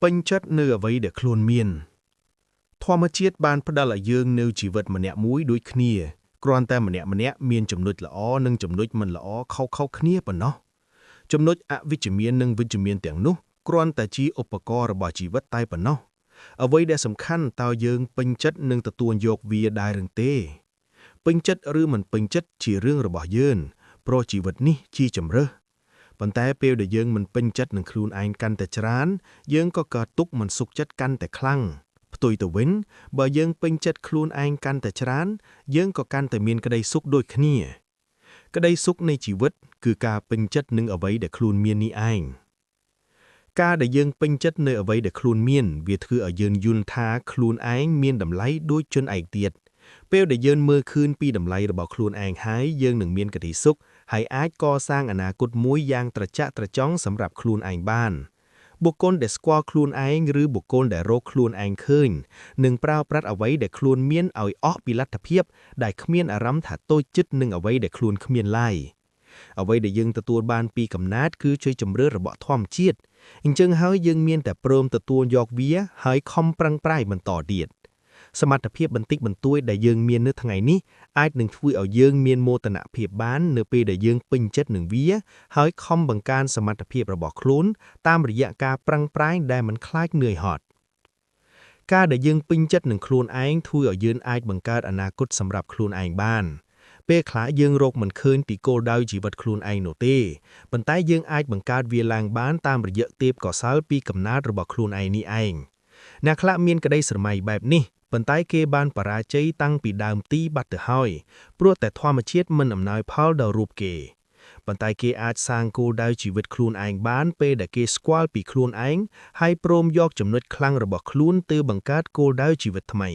ពេញចិត្តនៅអ្វីដែលខ្លួនមានធម្មជាតិបានផ្ដល់ឲ្យយើងនៅជីវិតម្នាក់មួយដូចគ្នាគ្រាន់តែម្នាក់មានចំណុចល្អនិងចំណុចមិនល្អខុសៗគ្នាប៉ុណ្ណោះចំណុចអវិជ្ជមាននិងវិជ្ជមានទាំងនោះគ្រាន់តែជាឧបករណ៍របស់ជីវិតតែប៉ុណ្ណោះអ្វីដែលសំខាន់តើយើងពេញចិត្តនឹងទទួលយកវាដែរឬទេពេញចិត្តឬមិនពេញចិត្តជារឿងរបស់យើងព្រោះជីវិតនេះជាជម្រើសប៉ុន្តែពេលដែលយើងមិនពេញចិត្តនឹងខ្លួនឯងកាន់តែច្រើនយើងក៏កើតទុក្ខមិនសុខចិត្តកាន់តែខ្លាំងផ្ទុយទៅវិញបើយើងពេញចិត្តខ្លួនឯងកាន់តែច្រើនយើងក៏កាន់តែមានក្តីសុខដូចគ្នាក្តីសុខនៃជីវិតគឺការពេញចិត្តនឹងអ្វីដែលខ្លួនមាននេះឯងការដែលយើងពេញចិត្តនៅអ្វីដែលខ្លួនមានវាធ្វើឲ្យយើងយល់ថាខ្លួនឯងមានតម្លៃដូចជនឯងទៀតពេលដែលយើងមើលឃើញពីតម្លៃរបស់ខ្លួនឯងហើយយើងនឹងមានក្តីសុខហើយអាចកសាងអនាគតមួយយ៉ាងត្រជាក់ត្រចង់សម្រាប់ខ្លួនឯងបានបុគ្គលដែលស្គាល់ខ្លួនឯងឬបុគ្គលដែលរកខ្លួនឯងឃើញនឹងប្រើប្រាស់អ្វីដែលខ្លួនមានឲ្យអស់ពីលទ្ធភាពដែលគ្មានអារម្មណ៍ថាតូចចិត្តនឹងអ្វីដែលខ្លួនគ្មានឡើយអ្វីដែលយើងទទួលបានពីកំណើតគឺជាជម្រើសរបស់ធម្មជាតិអញ្ចឹងហើយយើងមានតែព្រមទទួលយកវាហើយខំប្រឹងប្រែងបន្តទៀតសមត្ថភាពបន្តិចបន្តួចដែលយើងមាននៅថ្ងៃនេះអាចនឹងធ្វើឲ្យយើងមានមោទនភាពបាននៅពេលដែលយើងពេញចិត្តនឹងវាហើយខំបង្កើនសមត្ថភាពរបស់ខ្លួនតាមរយៈការប្រឹងប្រែងដែលមិនខ្លាចនឿយហត់ការដែលយើងពេញចិត្តនឹងខ្លួនឯងធ្វើឲ្យយើងអាចបង្កើតអនាគតសម្រាប់ខ្លួនឯងបានពេលខ្លះយើងរកមិនឃើញពីគោលដៅជីវិតខ្លួនឯងនោះទេប៉ុន្តែយើងអាចបង្កើតវាឡើងបានតាមរយៈទេពកោសល្យពីកំណើតរបស់ខ្លួនឯងនេះឯងអ្នកខ្លះមានក្តីស្រមៃបែបនេះប៉ុន្តែគេបានបរាជ័យតាំងពីដើមទីបាត់ទៅហើយព្រោះតែធម្មជាតិមិនអំណោយផលដល់រូបគេប៉ុន្តែគេអាចសាងគោលដៅជីវិតខ្លួនឯងបានពេលដែលគេស្គាល់ពីខ្លួនឯងហើយព្រមយកចំណុចខ្លាំងរបស់ខ្លួនទៅបង្កើតគោលដៅជីវិតថ្មី